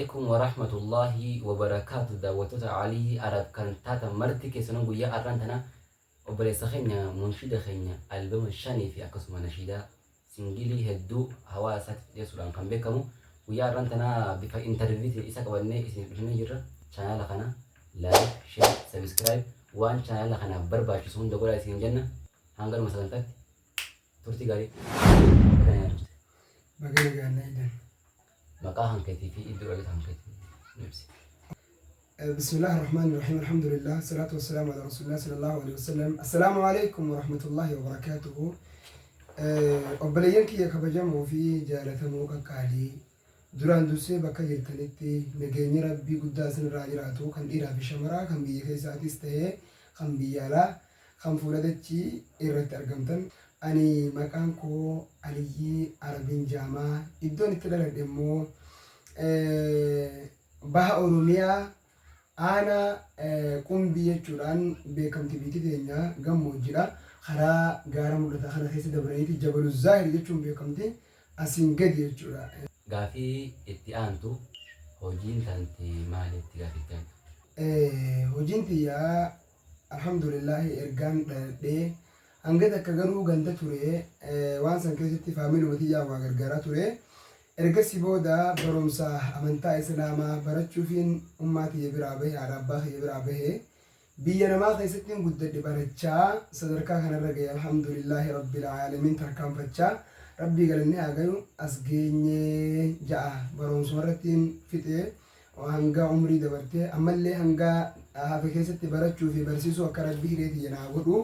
عليكم ورحمة الله وبركاته دعوتنا علي أرد كان تاتا مرتي كيسنون قويا أرانتنا وبريس خينيا منشدة خينيا ألبوم الشاني في أقسم نشيدة سنجلي هدو هوا سات يسولان كان بكمو ويا أرانتنا بفا انترفيتي إساك وني إسم بجنة جرة شانال لخنا لايك شير سبسكرايب وان شانال لخنا برباش سون دقولا إسم جنة هنگر مثلا تات تورتي غاري بقى نايدن مقاهن كتي في إدو رجل كتي نفسي. بسم الله الرحمن الرحيم الحمد لله الصلاة والسلام على رسول الله صلى الله عليه وسلم. السلام عليكم ورحمة الله وبركاته. أبلينك يا كبجمو في جالة موقع كالي duraan dursee bakka jirtanitti nageenyi rabbii guddaa isinirraa jiraatu kan dhiiraa fi shamaraa kan biyya keessaatis ta'ee kan biyya alaa kan fuula dachii irratti argamtan. Ani maqaan koo Aliyyii Arabiin Jaamaa iddoon itti dhaladhe immoo baha Oromiyaa aanaa Qumbii jechuudhaan beekamti biyyi teenya gammoojjiidha. Karaa gaara mul'ata kana keessa dabalaniiti Jabalu Zaahir jechuun beekamti asiin gadi jechuudha. Gaafii itti aantu hojiin tanti maalitti gaafitti aantu? Hojiin tiyyaa alhamdulillahi ergaan dhaladhee hanga takka garuu ganda ture waan san keessatti faamilii tiyyaa waa gargaaraa ture. Ergasii booda barumsa amantaa islaamaa barachuufiin ummaa tiyya biraa bahe haadha abbaa tiyya biraa bahe biyya namaa keessatti guddadhe barachaa sadarkaa kanarra gahe alhamdulillahi rabbil aalamiin tarkaanfachaa rabbii galanni haa gayu as geenye ja'a barumsuma irrattiin fixee hanga umrii dabartee ammallee hanga hafe keessatti barachuu fi barsiisuu akka rabbii hiree tiyya naa godhu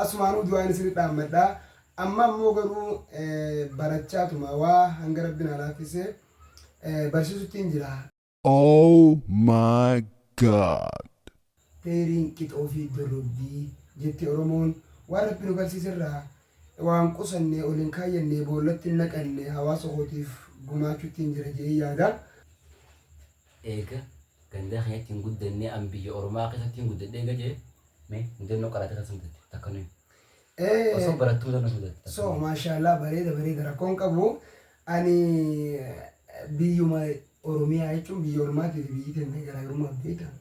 asumaanuu du'aan isin dhaammadhaa. Amma ammoo garuu barachaatuma waa hanga rabbiin alaaffisee barsiisuttiin jira. Oh my God! Teeriin qixoo fi dorrobbii jetti Oromoon waan rabbi nu barsiiserraa waan qusanne ol hin kaayyanne boollatti hin naqanne hawaasa kootiif gumaachuuttiin jira jedhee yaada. Eega gandaa keenyatti hin guddanne an biyya Oromaa keessatti hin guddadhe eega jee mee mudannoo qaraatee kan sumtatti takka nuyi. Osoo barattuu mudannoo sumtatti. So maashaallah bareeda rakkoon qabu ani biyyuma Oromiyaa jechuun biyya Oromaatii fi biyyi teenya garaagarummaa beekama.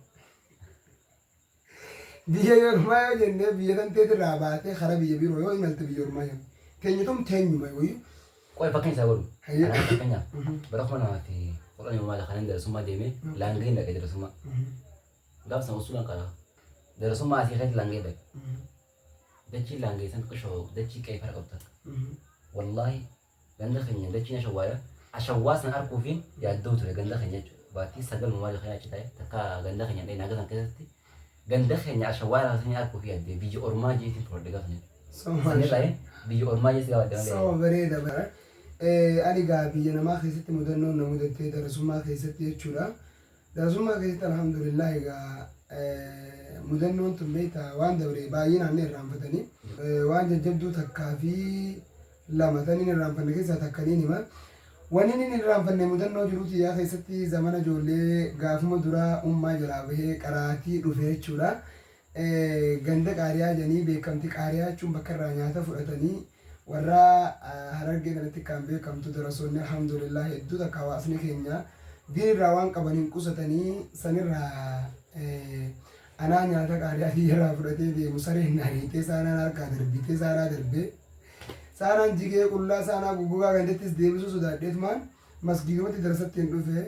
Biyya Oromaa yoo jennee biyya tanteet irraa baatee karaa biyya biroo yoo imalte biyya Oromaa jenna. Teenyutum teenyuma yoo. Qoy fakkeenya isaa godhu. Anaan fakkeenyaaf bara kuma namaa fi kudhan yommuu maala kanan darasummaa deemee laangee dhaqee darasummaa. Gaafa sana usulaan qaba. Darasummaa asii keessatti laangee dhaqe. Dachii laangee san qishoo dachii qe'ee fara qabta. Wallaahi ganda keenya dachii ashawwaadha. Ashawwaa sana arguufiin yaaddoo ture ganda keenya jechuudha. Baatii sagal mumaa keenya achi ta'e takka ganda keenya dhee naaga san keessatti ganda keenya ashawwaa laasanii arguuf yaaddee biyya Ormaa jeetiin fuudhee gaafa sana. Sanirraa biyya Ormaa jeetii gaafa deemaa. So bareeda bara. Ani gaa biyya namaa keessatti mudannoon na mudattee darasummaa keessatti jechuudha. Darasummaa keessatti alhamdulillah egaa mudannoon tun beektaa waan dabre baay'inaan ni irraanfatanii waan jajjabduu takkaa fi lama taniin irraanfanne keessaa takkaniin hima. Wanni inni irraanfanne mudannoo jiruu tiyyaa keessatti zamana ijoollee gaafuma duraa ummaa jalaa bahee qaraatii dhufe jechuudha. Ganda qaariyaa jedhanii beekamti qaariyaa jechuun bakka irraa nyaata fudhatanii warra Harargee kanatti kan beekamtu darasoonni alhamdulillah hedduu takka hawaasni keenya diinirraa waan qabaniin qusatanii sanirraa anaa nyaata qaariyaa tiyyarraa fudhatee deemu sareen naanitee saanaan harkaa darbitee saanaa darbee saanaan jigee qullaa saanaa guggugaa gandattis deebisuu sodaadheetumaan masgiidumatti darasatti hin dhufe.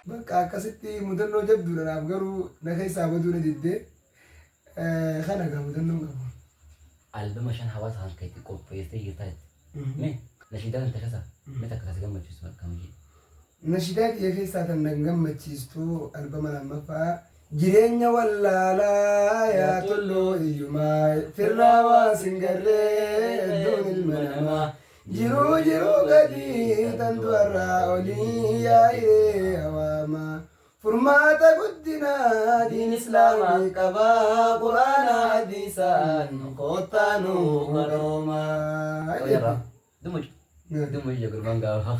Bakka akkasitti mudannoo jabduudhaaf garuu na keessaa baduudha diddee kana gaa mudannoon qabu. Albama shan hawaasa kan keetti qopheessee jirtaa jetti. Mee nashiidaan itti kasa mee takka kasi gammachiisu akkam jee. Nashiidaa kiyya keessaa tan nan gammachiistu albama lammaffaa jireenya wallaalaa yaa tulluu iyyumaa firraa waan singarree iddoon ilma namaa jiruu gadii tantu har'aa olii yaa'ee hawaamaa. Furmaata guddinaa diin islaamii qabaa quraana hadiisaan koottaanuu qaroomaa. Dumuj gurban gaafa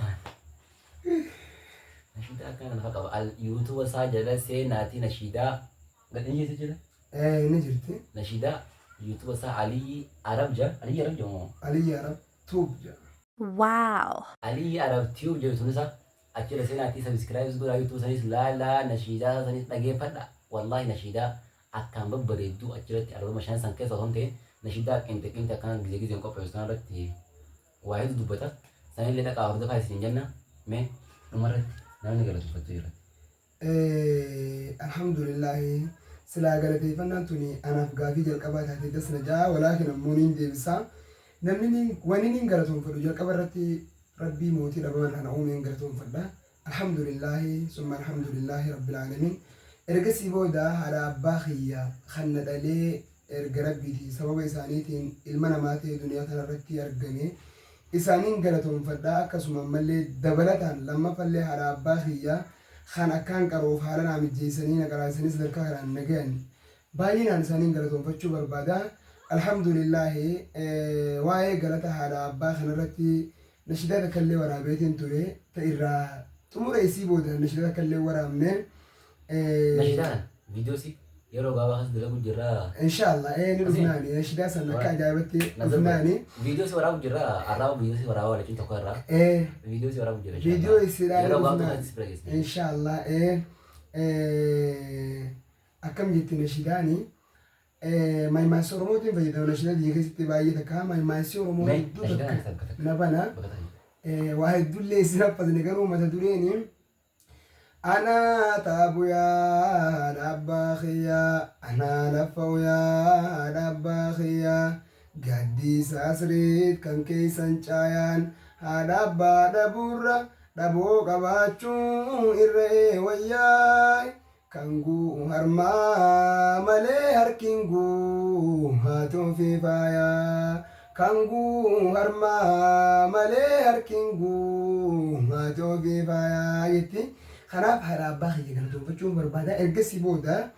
nashiidaa akkana nafa qaba. Yuutuuba isaa jala seenaatii nashiidaa gadhiin jeetu jira. Ni jirti. Nashiidaa yuutuuba isaa Aliyyi Arab jira. Aliyyi Arab jira moo? Aliyyi Arab tuub jira. Wow. Ali Arab Tube je tunisa akira sai na ti subscribe gura YouTube sanis la nashida sanis dage fada wallahi nashida akan babbareedu akirati arba mashan san kai sahonte nashida kinta kan gize ko personal ratti wahid dubata sanin le ta qawrda fa sin janna me umar namni gala tufatira alhamdulillah sila galati fannan tuni ana gafi jal qabata ta dasna ja walakin munin debisa namni wani galaton fadu jal qabarati rabbi moti dabaman ana umin galaton fada alhamdulillah summa alhamdulillah rabbil alamin ergasi boda hada bakhiya khanna dale erga rabbiti sababa isanitin ilmana mate duniya tanarratti argame isanin galaton fada akasuma malle dabalatan lamma falle hada bakhiya khana kan qaroof halana mijjeesanii nagarasanis dalka haran nagayan bayinan isanin galaton fachu barbada alhamdulillah waaye galata hada bakhanarratti nashidada kalle warabetin ture ta irra tumura isi boda nashidada kalle waramne nashida video si yero baba khas dalagu jira inshallah nidufnani nashida sanaka ajabati nidufnani video si warabu jira araba video si warabu wala cinta korra video si warabu jira video isi yero baba khas inshallah akam jitti nashidani may masoromotin fayyadamu nashida diye keessatti baay'ee takka may masoromo nabana waahid dulle isiraffasne garuu mata dureeni أنا تابو يا دباخيا أنا لفو يا دباخيا قدي ساسريت كان كيسان شايان هدبا دبورا دبو قباتشو إرئي وياي كانغو هرما مالي هركينغو هاتو في فايا كانغو هرما مالي هركينغو هاتو في فايا يتي خراب حراب باخي كانت تنفتشون بربادا إرقسي بودا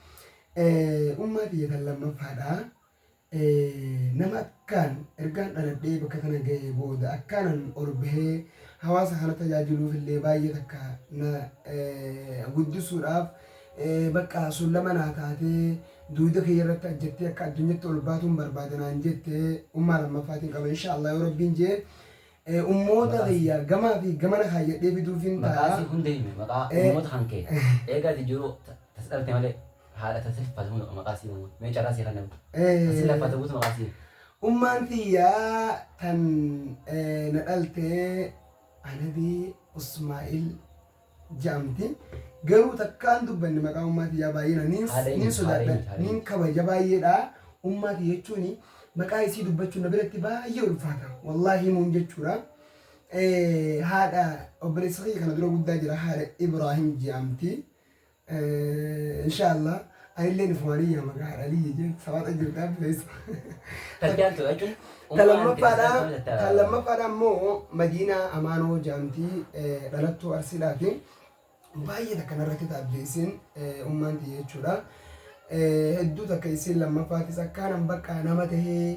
أمتي يتلم فادا نما أكان إرقان على الدي بكتنا جاي بودا أكان أربه حواسا خانا تجاجلو في اللي باية تكا قدسو راف بكا سلما ناتاتي دودا خيرت أجتي أكا الدنيا تولباتهم بربادنا انجتي أمة لما فاتن قبل إن شاء الله يا رب نجي ummoota biyya gamaa fi gamana kaayyadhee fiduufin ta'a. Maqaasii hundeeyme maqaa ummoota kan kee eegaati jiru tasdhalte malee haadha tasiffaatu maqaasii mee caraasii kan namni tasiffaatu buutu maqaasii. Ummaan tiyyaa tan na dhaltee Anabii Usmaa'il jedhamti. Garuu takkaan dubbanne maqaa ummaa tiyyaa baay'eena niin sodaadha niin kabaja baay'eedha. Ummaa tiyya jechuuni maqaa isii dubbachuun na biratti baay'ee ulfaata wallahi mun jechuudha haadha obboleessa kiyya kana dura guddaa jira haadha Ibrahim jedhamti inshallah anillee nifumaanii yaa maqaa haadha Aliyyi jee sabaata jirtaa kan lammaffaadha immoo Madiinaa Amaanoo jedhamti dhalattuu Arsiidhaati baay'ee takka narratti taabdeessin ummaan tiyya jechuudha. hedduu takka isin lammaffaatis akkaanan bakka nama tahee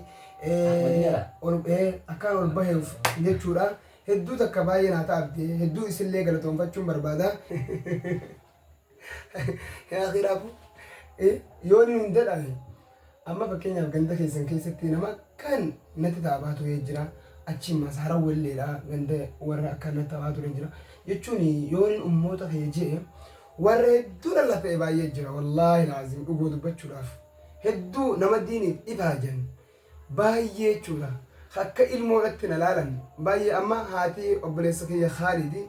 akkaan ol baheef jechuudha. Hedduu takka baay'ee naa taabde hedduu isinillee galatoonfachuun barbaada. Akiraafu yoon hin dadhabe amma fakkeenyaaf ganda keessan keessatti nama kan natti taabaatu jira achi masaara walleedha ganda warra akka natti taabaatu jira jechuun yoon ummoota ta'e jee warra hedduu lallafee baay'ee jira wallaahi laazim dhuguu dubbachuudhaaf hedduu nama diiniif ibaajan baay'ee jechuudha akka ilmoodhatti na laalan baay'ee amma haati obboleessa kiyya Khaalidi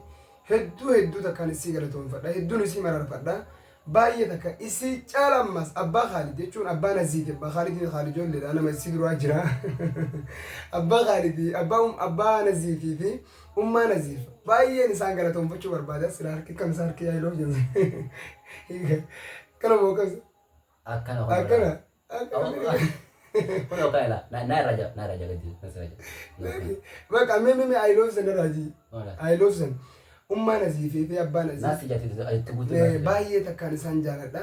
hedduu takkaan isii galatoonfadha hedduun isii mararfadha baay'ee takka isii caalammas abbaa Khaalid jechuun abbaa Naziiti abbaa Khaalid ijoolleedha nama isii duraa jira abbaa Khaalidi abbaa Naziitii fi ummaa Naziif baay'een isaan galatoonfachuu barbaada sila harki kam isaa harki yaa'iloo jenna kana bookasa akkana Kun okay lah. Na raja gaji. Maka mimi I love sen raji. I love sen. Umma Nazifi fi abba Nazif. Nasi jati itu butuh. Baay'ee takkaan isaan jaaladha.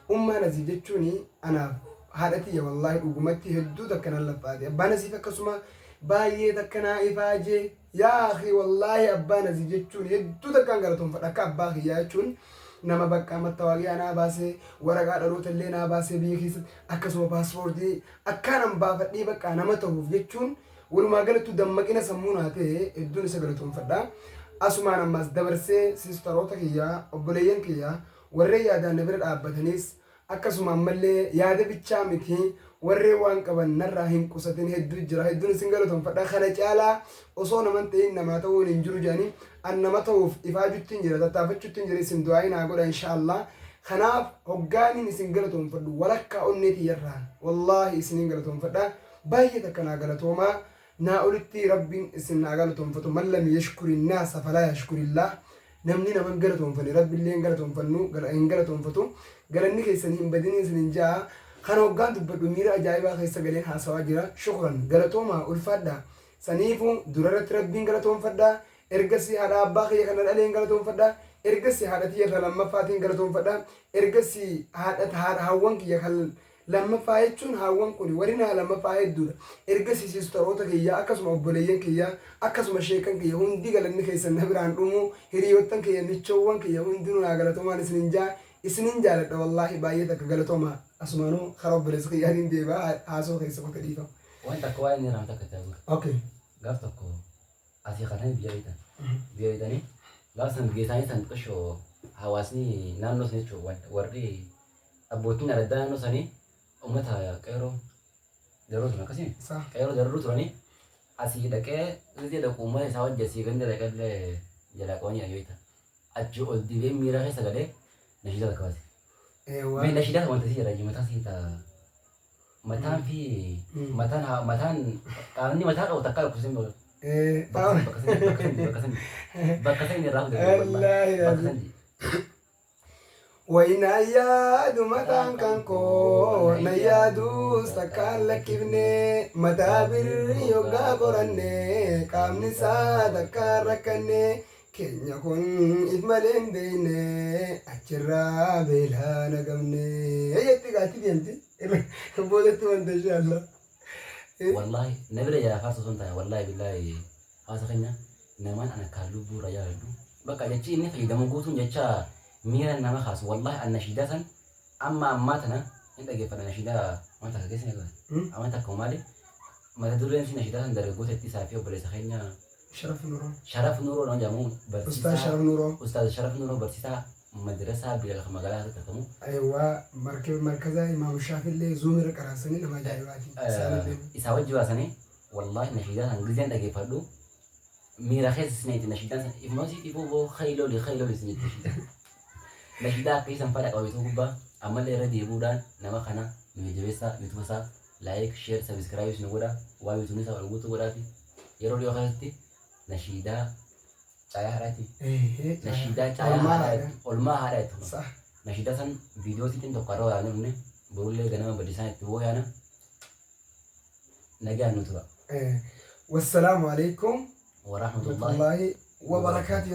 Umma Nazif jechuun anaaf haadhati wallahi dhugumatti hedduu takkaan lafaati. Abba Nazif akkasuma baay'ee takkanaa ifaajee yaa akhi wallahi abba Nazif jechuun hedduu takkaan galatoonfadha akka abbaa kiyyaa jechuun. nama bakka mattawaaqiyaa naa baasee waraqaa dhaloota illee naa baasee biyya keessatti akkasuma paaspoortii akkaanan baafadhee bakka nama ta'uuf jechuun walumaa galatti dammaqina sammuu naa ta'e hedduun isa galatoonfadha. Asumaan ammas dabarsee sistaroota kiyyaa obboleeyyan kiyyaa warreen yaadaan na bira dhaabbatanis akkasuma ammallee yaada bichaa miti warreen waan qaban narraa hin qusatin hedduu jira. Hedduun isin galatoonfadha. Kana caalaa osoo naman ta'in namaa ta'uun hin jiru jedhanii an nama ta'uuf ifaajutti hin jira tattaafachuutti hin jira isin du'aayin haa godha inshaallah. Kanaaf hoggaaniin isin galatoonfadhu walakkaa onneetii yarraa wallaahi isiniin galatoonfadha. Baay'ee takka naa galatoomaa naa olitti rabbiin isin naa galatoonfatu man lam yashkuri naasa falaa yashkurillah. Namni naman galatoonfane rabbiillee hin galatoonfannu hin galatoonfatu galanni keessanii hin badini isinin jaa. Kan hoggaan dubbadhu miira ajaa'ibaa keessa galeen haasawaa jira. Shukran galatoomaa ulfaadha. Saniifuu durarratti rabbiin galatoonfadha. Ergasii haadha abbaa kiyya kana dhaleen galatoonfadha. Ergasii haadha tiyya kan lammaffaatiin galatoonfadha. Ergasii haadha hawwan kiyya kan lammaffaa jechuun hawwan kun warri naa lammaffaa hedduudha. Ergasii sistaroota kiyya akkasuma obboleeyyan kiyya akkasuma sheekan kiyya hundi galanni keessan na biraan dhumu hiriyoottan kiyya michoowwan kiyya hundinuu naa galatoomaan isinin jaa. Isinin jaaladha wallaahi baay'ee takka galatoomaa. Asumaanuu karaa obboleessa kiyyaatiin deebaa haasoo keessa bakka dhiifama. Wanta akka waa'ee nirraa takka ta'u. Okay. Gaaf tokko asii kanaan biyya bitan. Biyya bitanii gaaf san geessanii san xiqqashoo hawaasni naannoo san jechuun warri abbootiin adda naannoo sanii uummata qeerroo daruu turan akkasii. Qeerroo daruu turanii asii dhaqee rizii dhaqu uummata isaa hojjetii ganda dhaqallee jalaa qabanii ayyooita. Achi ol dibee miira keessa galee nashida takka baase. Nashida wanta sih raji mataan sih ta mataan fi mataan ini mataan kau takkan aku sih bakasan ini rahu bakasan Waina yaadu mataan kan koo na yaadu sakkaan lakkifne mataa birrii yoggaa qoranne qaamni isaa takkaan rakkanne Kenya kun ismaleen beeyne achirraa beelaa nagamne yetti gaati deemti boodatti wanta inshaallah. Wallahi nabila jala farsa sun ta'a wallahi billahi haasa keenya namaan ana kaaluu bu'uura jaaladhu bakka jechi inni fayyadamu guutuun jecha miira nama kaasu wallahi an nashidaa san amma ammaa tana hin dhageeffadha nashidaa wanta akka keessan eegalan amanta akka maali mata dureen si nashidaa san dargaggoota itti isaa fi obboleessa keenya Sharaf Nuro nama jamu Ustaz Sharaf Nuro. Ustaz Sharaf Nuro bersisa madrasah bila magala harus ketemu. Aywa markaza Imam Shafi'i Zumir Karasani nama jaibati. Isawat juga sani. Wallahi nashidan Anglizian lagi fardu. Mira khis sini nashidan ifnosi tipu bo khaylo li sini nashidan. Nashidan kisah pada kau itu kubah. Amal era di bulan nama kana menjawesa YouTube sa like share subscribe sini gua. Wa YouTube ni sa orang butuh gua Yero dia khasti. Nashida cahaya harati. Nashida cahaya harati. Olma harati. Sah. Nashida san video sitin to karo ya ne borulle ganama badisan to ya na. Naga nutura. Wassalamu alaikum warahmatullahi wabarakatuh.